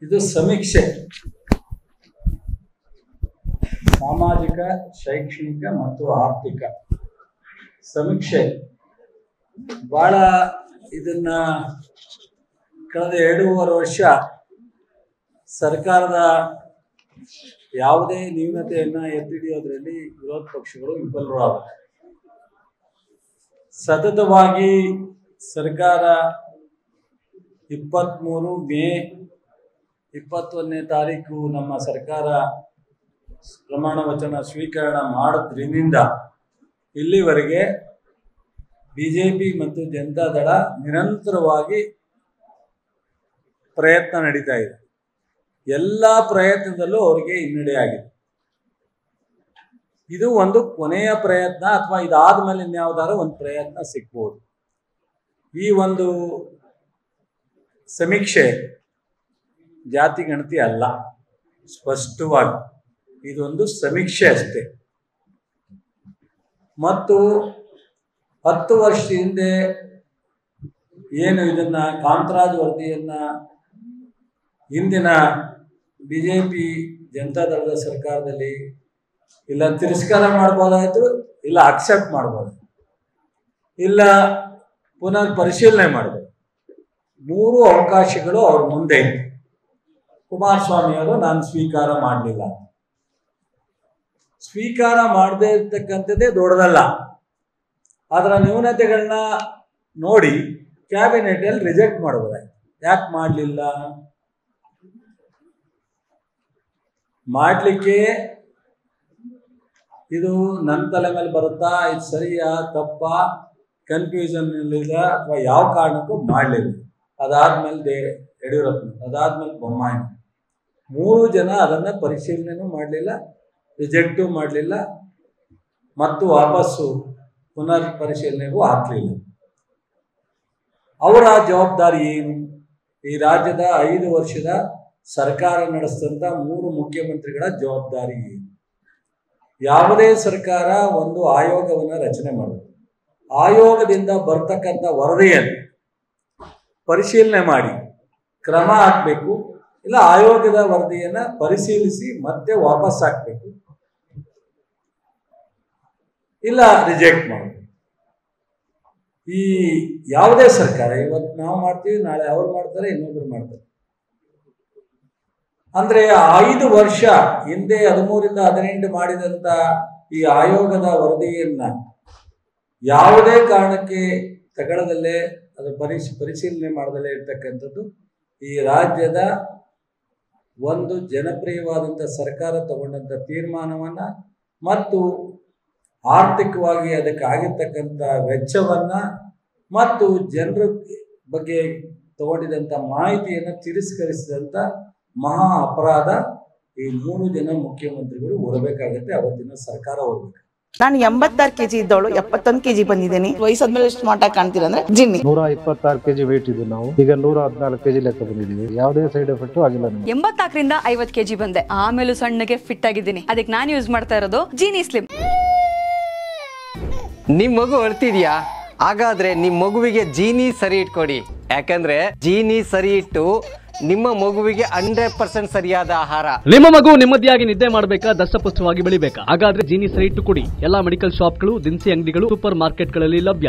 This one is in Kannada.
ಇದು ಸಮೀಕ್ಷೆ ಸಾಮಾಜಿಕ ಶೈಕ್ಷಣಿಕ ಮತ್ತು ಆರ್ಥಿಕ ಸಮೀಕ್ಷೆ ಬಹಳ ಇದನ್ನ ಕಳೆದ 2.5 ವರ್ಷ ಸರ್ಕಾರದ ಯಾವುದೇ ನ್ಯೂನತೆಯನ್ನ ಎತ್ತಿಡಿಯೋದ್ರಲ್ಲಿ ವಿರೋಧ ಪಕ್ಷಗಳು ವಿಫಲರಾದವು. ಸತತವಾಗಿ ಸರ್ಕಾರ 23 ಮೇ 21ನೇ ತಾರೀಕು ನಮ್ಮ ಸರ್ಕಾರ ಪ್ರಮಾಣ ವಚನ ಸ್ವೀಕರಣ ಮಾಡೋದ್ರಿಂದ ಇಲ್ಲಿವರೆಗೆ ಬಿಜೆಪಿ ಮತ್ತು ಜನತಾದಳ ನಿರಂತರವಾಗಿ ಪ್ರಯತ್ನ ನಡೀತಾ ಇದೆ. ಎಲ್ಲ ಪ್ರಯತ್ನದಲ್ಲೂ ಅವರಿಗೆ ಹಿನ್ನಡೆಯಾಗಿದೆ. ಇದು ಒಂದು ಕೊನೆಯ ಪ್ರಯತ್ನ ಅಥವಾ ಇದಾದ ಮೇಲೆ ಇನ್ಯಾವುದಾದ್ರೂ ಒಂದು ಪ್ರಯತ್ನ ಸಿಗ್ಬೋದು. ಈ ಒಂದು ಸಮೀಕ್ಷೆ ಜಾತಿ ಗಣತಿ ಅಲ್ಲ, ಸ್ಪಷ್ಟವಾಗಿ ಇದೊಂದು ಸಮೀಕ್ಷೆ ಅಷ್ಟೇ. ಮತ್ತು 10 ವರ್ಷದ ಹಿಂದೆ ಏನು ಇದನ್ನ ಕಾಂತರಾಜ್ ವರದಿಯನ್ನ ಹಿಂದಿನ ಬಿಜೆಪಿ ಜನತಾದಳದ ಸರ್ಕಾರದಲ್ಲಿ ಇಲ್ಲ ತಿರಸ್ಕಾರ ಮಾಡ್ಬೋದಾಯ್ತು, ಇಲ್ಲ ಅಕ್ಸೆಪ್ಟ್ ಮಾಡ್ಬೋದು, ಇಲ್ಲ ಪುನರ್ ಪರಿಶೀಲನೆ ಮಾಡ್ಬೋದು. 3 ಅವಕಾಶಗಳು ಅವ್ರ ಮುಂದೆ ಇತ್ತು. ಕುಮಾರಸ್ವಾಮಿ ಅವರು ನಾನು ಸ್ವೀಕಾರ ಮಾಡಲಿಲ್ಲ. ಸ್ವೀಕಾರ ಮಾಡದೇ ಇರ್ತಕ್ಕಂಥದ್ದೇ ದೊಡ್ಡದಲ್ಲ. ಅದರ ನ್ಯೂನತೆಗಳನ್ನ ನೋಡಿ ಕ್ಯಾಬಿನೆಟ್ ಅಲ್ಲಿ ರಿಜೆಕ್ಟ್ ಮಾಡಬಹುದಾಯ್ತು. ಯಾಕೆ ಮಾಡಲಿಲ್ಲ? ಮಾಡಲಿಕ್ಕೆ ಇದು ನನ್ನ ತಲೆ ಮೇಲೆ ಬರುತ್ತಾ, ಇದು ಸರಿಯಾ ತಪ್ಪಾ, ಕನ್ಫ್ಯೂಷನ್ ಇಲ್ಲ ಅಥವಾ ಯಾವ ಕಾರಣಕ್ಕೂ ಮಾಡಲಿಲ್ಲ. ಅದಾದ್ಮೇಲೆ ಯಡಿಯೂರಪ್ಪ, ಅದಾದ್ಮೇಲೆ ಬೊಮ್ಮಾಯಿ, 3 ಜನ ಅದನ್ನ ಪರಿಶೀಲನೆನೂ ಮಾಡಲಿಲ್ಲ, ರಿಜೆಕ್ಟು ಮಾಡಲಿಲ್ಲ ಮತ್ತು ವಾಪಸ್ಸು ಪುನರ್ ಪರಿಶೀಲನೆಗೂ ಹಾಕಲಿಲ್ಲ. ಅವರ ಜವಾಬ್ದಾರಿ ಏನು? ಈ ರಾಜ್ಯದ 5 ವರ್ಷದ ಸರ್ಕಾರ ನಡೆಸಿದಂಥ 3 ಮುಖ್ಯಮಂತ್ರಿಗಳ ಜವಾಬ್ದಾರಿ ಏನು? ಯಾವುದೇ ಸರ್ಕಾರ ಒಂದು ಆಯೋಗವನ್ನು ರಚನೆ ಮಾಡಬೇಕು. ಆಯೋಗದಿಂದ ಬರ್ತಕ್ಕಂಥ ವರದಿಯನ್ನು ಪರಿಶೀಲನೆ ಮಾಡಿ ಕ್ರಮ ಹಾಕಬೇಕು, ಇಲ್ಲ ಆಯೋಗದ ವರದಿಯನ್ನು ಪರಿಶೀಲಿಸಿ ಮತ್ತೆ ವಾಪಸ್ ಹಾಕಬೇಕು, ಇಲ್ಲ ರಿಜೆಕ್ಟ್ ಮಾಡಬೇಕು. ಈ ಯಾವುದೇ ಸರ್ಕಾರ, ಇವತ್ತು ನಾವು ಮಾಡ್ತೀವಿ, ನಾಳೆ ಅವ್ರು ಮಾಡ್ತಾರೆ, ಇನ್ನೊಬ್ರು ಮಾಡ್ತಾರೆ. ಅಂದ್ರೆ 5 ವರ್ಷ ಹಿಂದೆ 13ರಿಂದ 18 ಮಾಡಿದಂತ ಈ ಆಯೋಗದ ವರದಿಯನ್ನ ಯಾವುದೇ ಕಾರಣಕ್ಕೆ ತಗೊಳ್ಳದಲ್ಲೇ ಅದು ಪರಿಶೀಲನೆ ಮಾಡದಲ್ಲೇ ಇರ್ತಕ್ಕಂಥದ್ದು ಈ ರಾಜ್ಯದ ಒಂದು ಜನಪ್ರಿಯವಾದಂಥ ಸರ್ಕಾರ ತಗೊಂಡಂಥ ತೀರ್ಮಾನವನ್ನ ಮತ್ತು ಆರ್ಥಿಕವಾಗಿ ಅದಕ್ಕೆ ಆಗಿರ್ತಕ್ಕಂಥ ವೆಚ್ಚವನ್ನ ಮತ್ತು ಜನರ ಬಗ್ಗೆ ತಗೊಂಡಿದಂಥ ಮಾಹಿತಿಯನ್ನು ತಿರಸ್ಕರಿಸಿದಂಥ ಮಹಾ ಅಪರಾಧ ಈ 3 ಜನ ಮುಖ್ಯಮಂತ್ರಿಗಳು ಹೊರಬೇಕಾಗತ್ತೆ. ಅವತ್ತಿನ ಸರ್ಕಾರ ಹೊರಬೇಕು. ನಾನು 86 kg ಇದ್ದವಳು 71 kg ಬಂದಿದ್ದೇನೆ. ವಯಸ್ಸಾದ್ಮೇಲೆ ಸ್ಮಾರ್ಟ್ ಆಗಿ ಕಾಣ್ತೀರಾ ಅಂದ್ರೆ ಜಿನ್ನಿ. 126 kg ವೇಟ್ ಇದೆ. ನಾವು ಈಗ 114 kg ಲೆಕ್ಕ ಬಂದಿದ್ದೀವಿ. ಯಾವುದೇ ಸೈಡ್ ಎಫೆಕ್ಟ್ ಆಗಿಲ್ಲ. 84ರಿಂದ 50 kg ಬಂದೆ. ಆಮೇಲೆ ಸಣ್ಣಗೆ ಫಿಟ್ ಆಗಿದ್ದೀನಿ. ಅದಕ್ಕೆ ನಾನು ಯೂಸ್ ಮಾಡ್ತಾ ಇರೋದು ಜೀನಿ ಸ್ಲಿಮ್. ನಿಮ್ ಮಗು ಅಳ್ತಿದ್ಯಾ? ಹಾಗಾದ್ರೆ ನಿಮ್ ಮಗುವಿಗೆ ಜೀನಿ ಸರಿ ಇಟ್ಕೊಡಿ. ಯಾಕಂದ್ರೆ ಜೀನಿ ಸರಿ ಇಟ್ಟು ನಿಮ್ಮ ಮಗುವಿಗೆ 100% ಸರಿಯಾದ ಆಹಾರ. ನಿಮ್ಮ ಮಗು ನೆಮ್ಮದಿಯಾಗಿ ನಿದ್ದೆ ಮಾಡಬೇಕಾ, ದಷ್ಟಪುಷ್ಟವಾಗಿ ಬೆಳಿಬೇಕಾ? ಹಾಗಾದ್ರೆ ಜೀನಿ ಸರಿ ಇಟ್ಟು ಕೊಡಿ. ಎಲ್ಲಾ ಮೆಡಿಕಲ್ ಶಾಪ್ಗಳು, ದಿನಸಿ ಅಂಗಡಿಗಳು, ಸೂಪರ್ ಮಾರ್ಕೆಟ್ಗಳಲ್ಲಿ ಲಭ್ಯ.